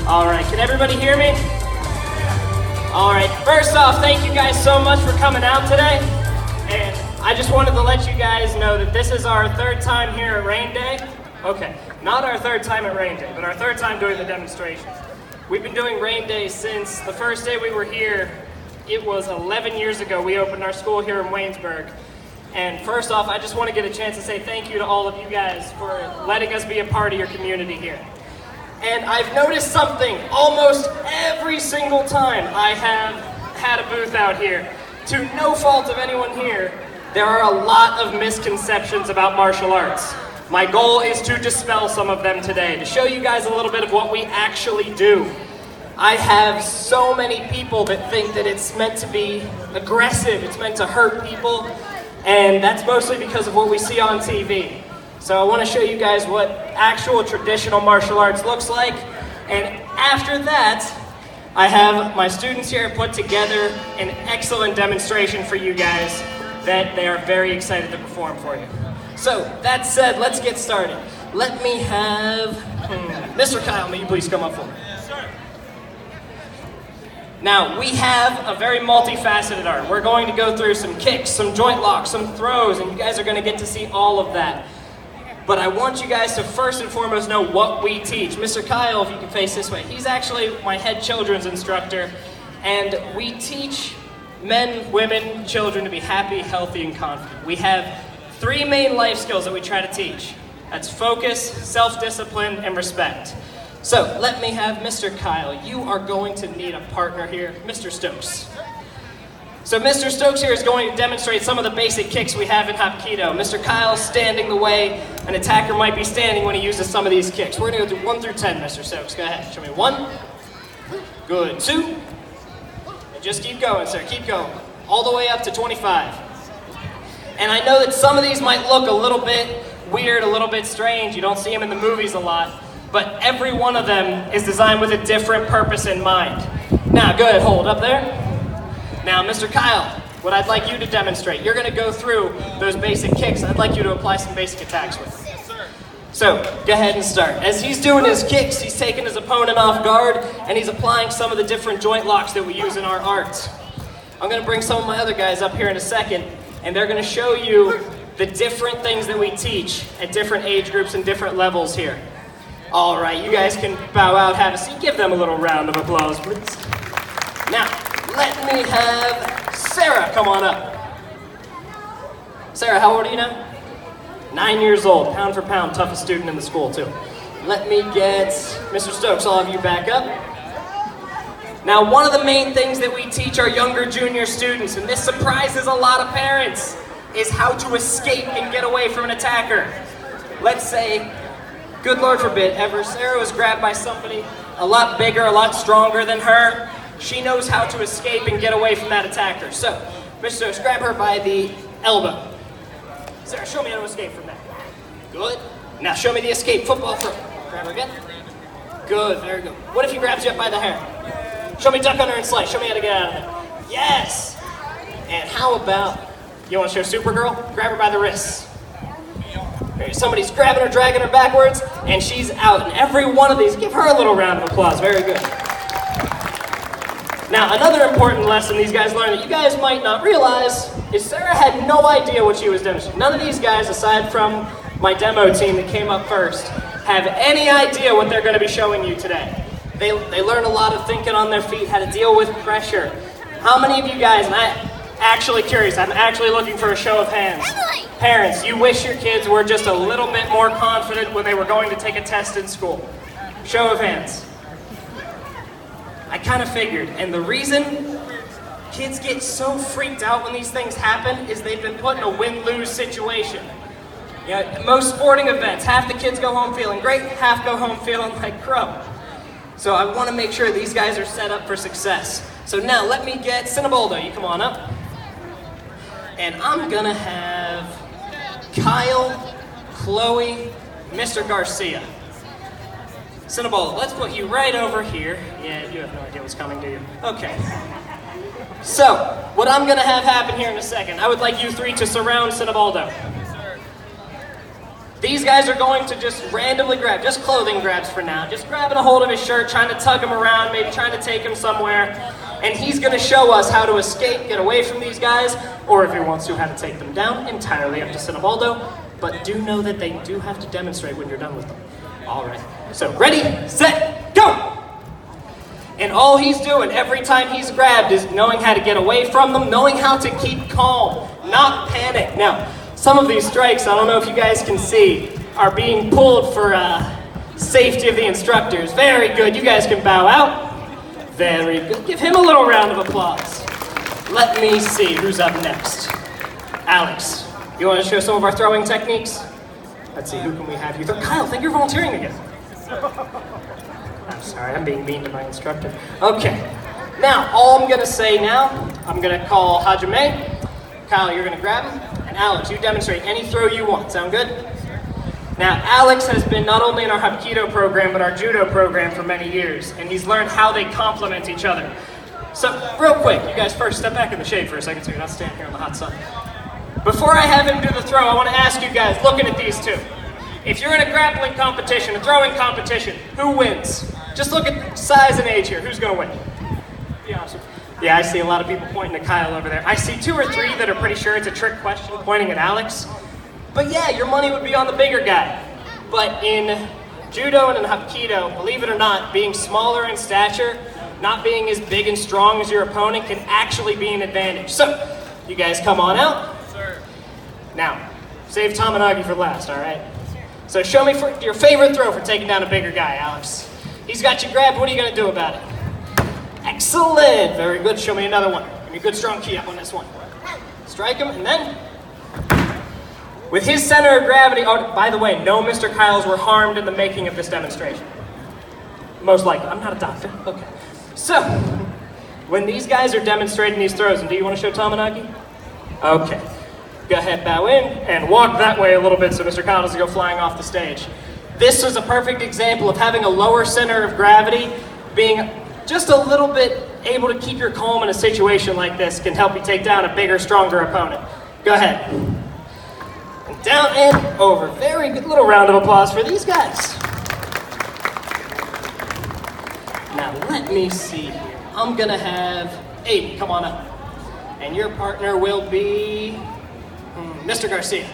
All right, can everybody hear me? All right, first off, thank you guys so much for coming out today. And I just wanted to let you guys know that this is our third time here at Rain Day. Okay, not our third time at Rain Day, but our third time doing the demonstrations. We've been doing Rain Day since the first day we were here. It was 11 years ago we opened our school here in Waynesburg. And first off, I just want to get a chance to say thank you to all of you guys for letting us be a part of your community here. And I've noticed something almost every single time I have had a booth out here. To no fault of anyone here, there are a lot of misconceptions about martial arts. My goal is to dispel some of them today, to show you guys a little bit of what we actually do. I have so many people that think that it's meant to be aggressive, it's meant to hurt people, and that's mostly because of what we see on TV. So I want to show you guys what actual traditional martial arts looks like. And after that, I have my students here put together an excellent demonstration for you guys that they are very excited to perform for you. So that said, let's get started. Let me have Mr. Kyle, may you please come up for me? Yes, sir. Now, we have a very multifaceted art. We're going to go through some kicks, some joint locks, some throws, and you guys are going to get to see all of that. But I want you guys to first and foremost know what we teach. Mr. Kyle, if you can face this way, he's actually my head children's instructor, and we teach men, women, children to be happy, healthy, and confident. We have 3 main life skills that we try to teach. That's focus, self-discipline, and respect. So let me have Mr. Kyle. You are going to need a partner here, Mr. Stokes. So Mr. Stokes here is going to demonstrate some of the basic kicks we have in Hapkido. Mr. Kyle's standing the way an attacker might be standing when he uses some of these kicks. We're going to go through 1 through 10, Mr. Stokes. Go ahead. Show me 1. Good. 2. And just keep going, sir. Keep going. All the way up to 25. And I know that some of these might look a little bit weird, a little bit strange. You don't see them in the movies a lot. But every one of them is designed with a different purpose in mind. Now, go ahead. Hold up there. Now, Mr. Kyle, what I'd like you to demonstrate, you're going to go through those basic kicks. I'd like you to apply some basic attacks with them. Yes, sir. So, go ahead and start. As he's doing his kicks, he's taking his opponent off guard, and he's applying some of the different joint locks that we use in our art. I'm going to bring some of my other guys up here in a second, and they're going to show you the different things that we teach at different age groups and different levels here. All right, you guys can bow out, have a seat. Give them a little round of applause, please. Now, let me have Sarah come on up. Sarah, how old are you now? 9 years old, pound for pound, toughest student in the school too. Let me get Mr. Stokes, all of you back up. Now, one of the main things that we teach our younger junior students, and this surprises a lot of parents, is how to escape and get away from an attacker. Let's say, good Lord forbid, ever Sarah was grabbed by somebody a lot bigger, a lot stronger than her. She knows how to escape and get away from that attacker. So, Mr. Stokes, grab her by the elbow. Sarah, show me how to escape from that. Good. Now show me the escape football throw. Grab her again. Good, very good. What if he grabs you up by the hair? Show me duck under and slice. Show me how to get out of there. Yes! And how about, you want to show Supergirl? Grab her by the wrists. Somebody's grabbing her, dragging her backwards, and she's out. And every one of these, give her a little round of applause. Very good. Now, another important lesson these guys learned that you guys might not realize is Sarah had no idea what she was demonstrating. None of these guys, aside from my demo team that came up first, have any idea what they're going to be showing you today. They learn a lot of thinking on their feet, how to deal with pressure. How many of you guys, and I'm actually curious, I'm actually looking for a show of hands. Parents, you wish your kids were just a little bit more confident when they were going to take a test in school. Show of hands. I kind of figured, and the reason kids get so freaked out when these things happen is they've been put in a win-lose situation. You know, most sporting events, half the kids go home feeling great, half go home feeling like crap. So I want to make sure these guys are set up for success. So now let me get Cineboldo, you come on up. And I'm gonna have Kyle, Chloe, Mr. Garcia. Cinnaball, let's put you right over here. Yeah, you have no idea what's coming, do you? Okay. So, what I'm gonna have happen here in a second, I would like you three to surround Cinnabaldo. These guys are going to just randomly grab, just clothing grabs for now, just grabbing a hold of his shirt, trying to tug him around, maybe trying to take him somewhere, and he's gonna show us how to escape, get away from these guys, or if he wants to, how to take them down, entirely up to Cinnabaldo, but do know that they do have to demonstrate when you're done with them. All right, so ready, set, go! And all he's doing every time he's grabbed is knowing how to get away from them, knowing how to keep calm, not panic. Now, some of these strikes, I don't know if you guys can see, are being pulled for safety of the instructors. Very good, you guys can bow out. Very good, give him a little round of applause. Let me see who's up next. Alex, you want to show some of our throwing techniques? Let's see, who can we have you throw? Kyle, I think you're volunteering again. I'm sorry, I'm being mean to my instructor. Okay, now all I'm gonna say now, I'm gonna call Hajime. Kyle, you're gonna grab him. And Alex, you demonstrate any throw you want. Sound good? Now, Alex has been not only in our Hapkido program, but our Judo program for many years, and he's learned how they complement each other. So, real quick, you guys first step back in the shade for a second so you're not standing here in the hot sun. Before I have him do the throw, I want to ask you guys, looking at these two, if you're in a grappling competition, a throwing competition, who wins? Just look at size and age here. Who's going to win? Be honest with me. Yeah, I see a lot of people pointing to Kyle over there. I see 2 or 3 that are pretty sure it's a trick question pointing at Alex. But yeah, your money would be on the bigger guy. But in Judo and in Hapkido, believe it or not, being smaller in stature, not being as big and strong as your opponent can actually be an advantage. So, you guys come on out. Sir. Now, save Tamanagi for last, all right? So show me your favorite throw for taking down a bigger guy, Alex. He's got you grabbed, what are you gonna do about it? Excellent, very good, show me another one. Give me a good strong key up on this one. Strike him, and then, with his center of gravity, oh, by the way, no Mr. Kyles were harmed in the making of this demonstration. Most likely, I'm not a doctor, okay. So, when these guys are demonstrating these throws, and do you want to show Tamanagi? Okay. Go ahead, bow in, and walk that way a little bit so Mr. Kyle doesn't go flying off the stage. This was a perfect example of having a lower center of gravity, being just a little bit able to keep your calm in a situation like this can help you take down a bigger, stronger opponent. Go ahead. And down and over. Very good. Little round of applause for these guys. Now let me see here. I'm gonna have Aiden, come on up. And your partner will be Mr. Garcia.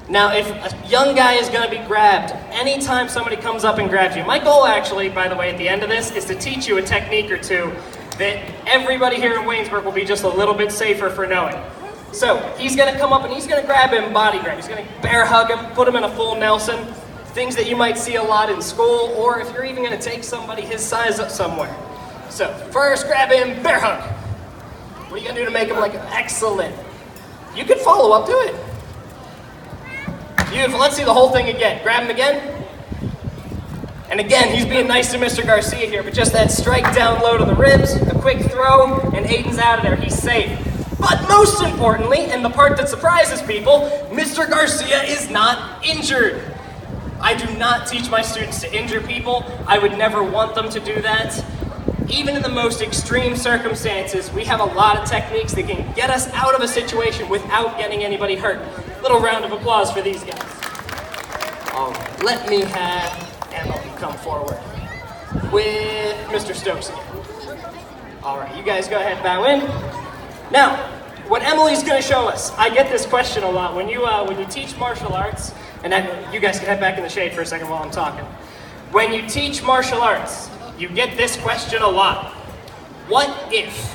Now, if a young guy is going to be grabbed, anytime somebody comes up and grabs you, my goal actually, by the way, at the end of this, is to teach you a technique or two that everybody here in Waynesburg will be just a little bit safer for knowing. So, he's going to come up and he's going to grab him, body grab. He's going to bear hug him, put him in a full Nelson, things that you might see a lot in school, or if you're even going to take somebody his size up somewhere. So, first grab him, bear hug. What are you going to do to make him like excellent? You can follow up to it. Beautiful, let's see the whole thing again. Grab him again. And again, he's being nice to Mr. Garcia here, but just that strike down low to the ribs, a quick throw, and Aiden's out of there, he's safe. But most importantly, and the part that surprises people, Mr. Garcia is not injured. I do not teach my students to injure people. I would never want them to do that. Even in the most extreme circumstances, we have a lot of techniques that can get us out of a situation without getting anybody hurt. Little round of applause for these guys. All right, let me have Emily come forward with Mr. Stokes again. All right, you guys go ahead, bow in. Now, what Emily's gonna show us, I get this question a lot. When you teach martial arts, and you guys can head back in the shade for a second while I'm talking. When you teach martial arts, you get this question a lot. What if?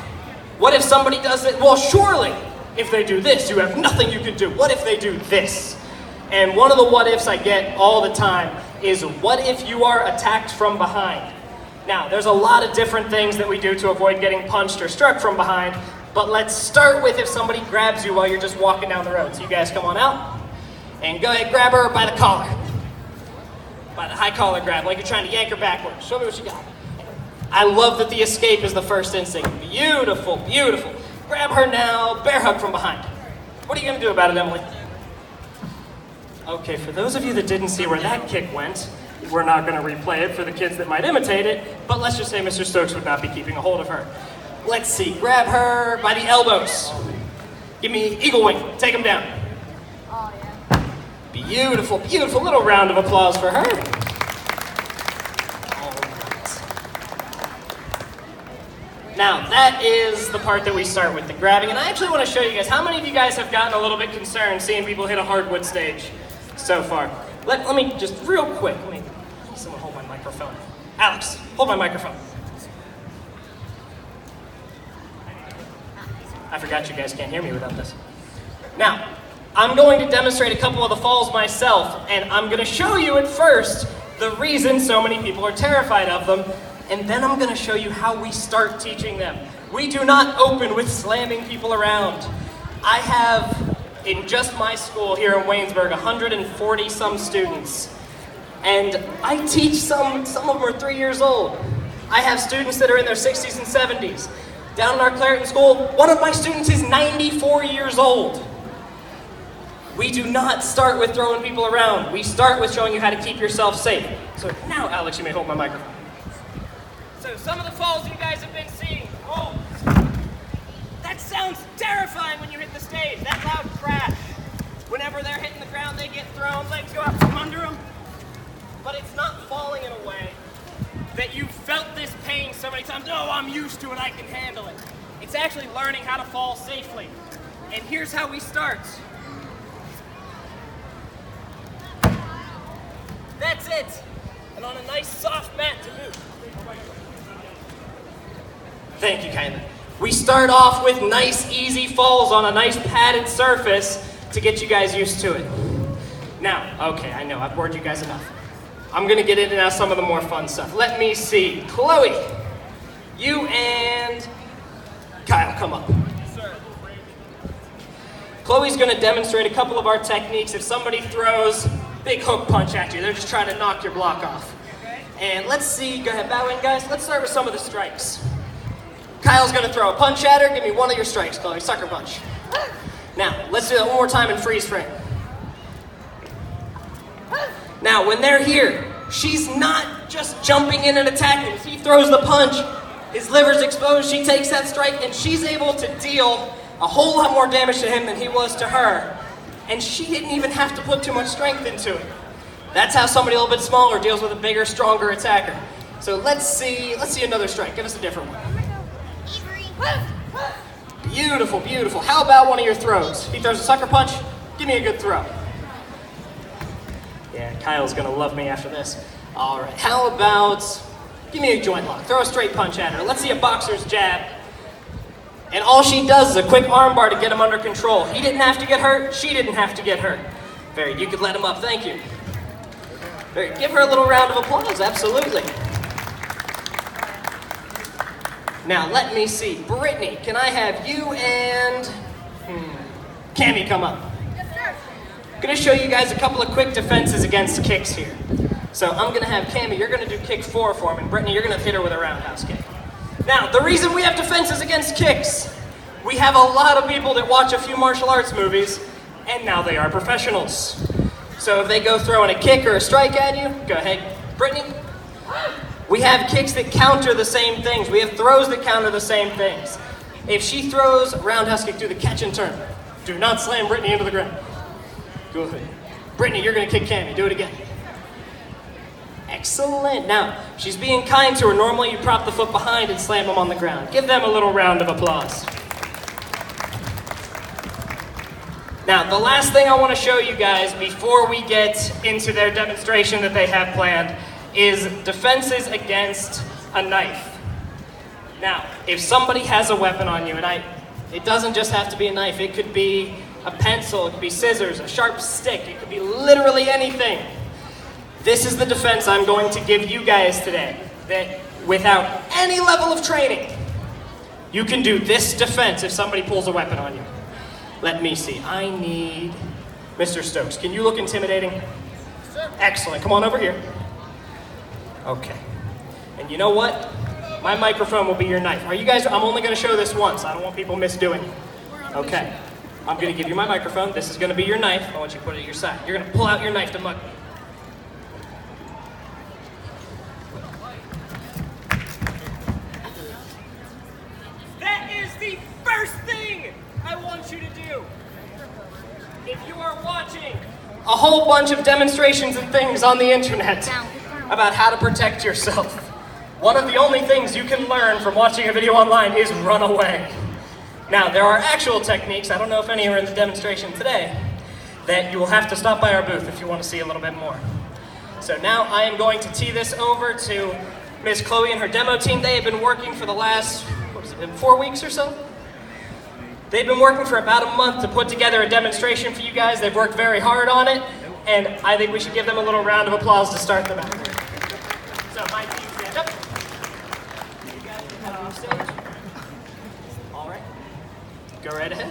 What if somebody does it? Well, surely, if they do this, you have nothing you can do. What if they do this? And one of the what ifs I get all the time is, what if you are attacked from behind? Now, there's a lot of different things that we do to avoid getting punched or struck from behind, but let's start with if somebody grabs you while you're just walking down the road. So you guys come on out, and go ahead, grab her by the collar. By the high collar grab, like you're trying to yank her backwards. Show me what you got. I love that the escape is the first instinct. Beautiful, beautiful. grab her now, bear hug from behind. What are you gonna do about it, Emily? Okay, for those of you that didn't see where that kick went, we're not gonna replay it for the kids that might imitate it, but let's just say Mr. Stokes would not be keeping a hold of her. Let's see, grab her by the elbows. Give me eagle wing, take him down. Oh, yeah. Beautiful, beautiful. Little round of applause for her. All right. Now, that is the part that we start with, the grabbing. And I actually want to show you guys, how many of you guys have gotten a little bit concerned seeing people hit a hardwood stage so far? Let me just real quick, let me someone hold my microphone. Alex, hold my microphone. I forgot you guys can't hear me without this. Now, I'm going to demonstrate a couple of the falls myself, and I'm going to show you at first the reason so many people are terrified of them, and then I'm going to show you how we start teaching them. We do not open with slamming people around. I have, in just my school here in Waynesburg, 140 some students, and I teach some of them are 3 years old. I have students that are in their 60s and 70s. Down in our Clareton school, one of my students is 94 years old. We do not start with throwing people around. We start with showing you how to keep yourself safe. So now, Alex, you may hold my microphone. So some of the falls you guys have been seeing. Oh, that sounds terrifying when you hit the stage. That loud crash. Whenever they're hitting the ground, they get thrown, legs go out from under them. But it's not falling in a way that you've felt this pain so many times. Oh, I'm used to it, I can handle it. It's actually learning how to fall safely. And here's how we start. That's it. And on a nice soft mat to boot. Thank you kindly. We start off with nice easy falls on a nice padded surface to get you guys used to it. Now, okay, I know, I've bored you guys enough. I'm gonna get into now some of the more fun stuff. Let me see. Chloe, you and Kyle, come up. Yes, sir. Chloe's gonna demonstrate a couple of our techniques. If somebody throws big hook punch at you, they're just trying to knock your block off. Okay. And let's see, go ahead, bow in guys. Let's start with some of the strikes. Kyle's gonna throw a punch at her. Give me one of your strikes, Chloe, sucker punch. Now, let's do that one more time in freeze frame. Now, when they're here, she's not just jumping in and attacking. If he throws the punch, his liver's exposed, she takes that strike, and she's able to deal a whole lot more damage to him than he was to her. And she didn't even have to put too much strength into it. That's how somebody a little bit smaller deals with a bigger, stronger attacker. So let's see another strike. Give us a different one. Beautiful, beautiful. How about one of your throws? He throws a sucker punch, give me a good throw. Yeah, Kyle's gonna love me after this. All right, how about, give me a joint lock. Throw a straight punch at her. Let's see a boxer's jab. And all she does is a quick arm bar to get him under control. He didn't have to get hurt, she didn't have to get hurt. Very, you could let him up, thank you. Very, give her a little round of applause, absolutely. Now, let me see. Brittany, can I have you and Cammie come up? I'm gonna show you guys a couple of quick defenses against kicks here. So I'm gonna have Cammie, you're gonna do kick 4 for me, and Brittany, you're gonna hit her with a roundhouse kick. Now, the reason we have defenses against kicks, we have a lot of people that watch a few martial arts movies, and now they are professionals. So if they go throwing a kick or a strike at you, go ahead, Brittany. We have kicks that counter the same things. We have throws that counter the same things. If she throws a roundhouse kick, do the catch and turn. Do not slam Brittany into the ground. Good. Brittany, you're gonna kick Cammie. Do it again. Excellent. Now, she's being kind to her. Normally you prop the foot behind and slam them on the ground. Give them a little round of applause. Now, the last thing I want to show you guys before we get into their demonstration that they have planned is defenses against a knife. Now, if somebody has a weapon on you, and it doesn't just have to be a knife, it could be a pencil, it could be scissors, a sharp stick, it could be literally anything. This is the defense I'm going to give you guys today, that without any level of training, you can do this defense if somebody pulls a weapon on you. Let me see, I need Mr. Stokes. Can you look intimidating? Sure. Excellent, come on over here. Okay, and you know what? My microphone will be your knife. Are you guys, I'm only gonna show this once. I don't want people misdoing it. Okay. I'm gonna give you my microphone. This is gonna be your knife. I want you to put it at your side. You're gonna pull out your knife to mug me. That is the first thing I want you to do. If you are watching a whole bunch of demonstrations and things on the internet about how to protect yourself, one of the only things you can learn from watching a video online is run away. Now, there are actual techniques, I don't know if any are in the demonstration today, that you will have to stop by our booth if you want to see a little bit more. So now I am going to tee this over to Miss Chloe and her demo team. They have been working for the last, 4 weeks or so? They've been working for about a month to put together a demonstration for you guys. They've worked very hard on it, and I think we should give them a little round of applause to start them out. So my team, stand up. You guys can come on stage. All right. Go right ahead.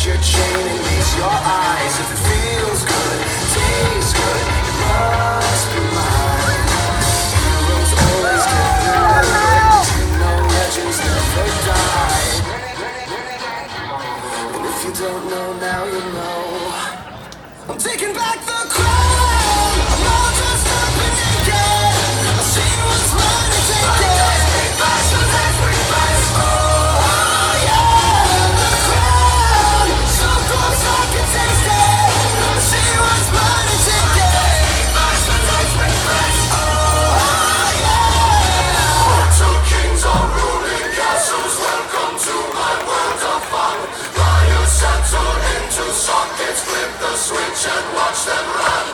your chain and meet your eyes. If it feels good, tastes good, it must be mine. Heroes always get rewarded. You know legends never die. And if you don't know now, you know. I'm taking back the crown. I'm all dressed up and naked. I've seen what's mine and take it. Oh yeah, the crown. So close I can taste it. I've seen what's mine and take it. Oh yeah. Two kings are ruling castles. Welcome to my world of fun. Lions settle into sockets. Flip the switch and watch them run.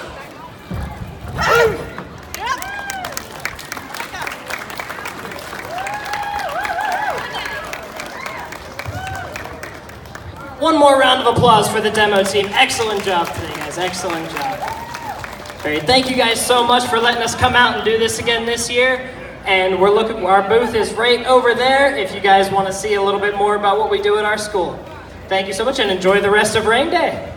One more round of applause for the demo team. Excellent job today, guys. Excellent job. Great. Thank you guys so much for letting us come out and do this again this year. And our booth is right over there if you guys want to see a little bit more about what we do at our school. Thank you so much and enjoy the rest of Rain Day.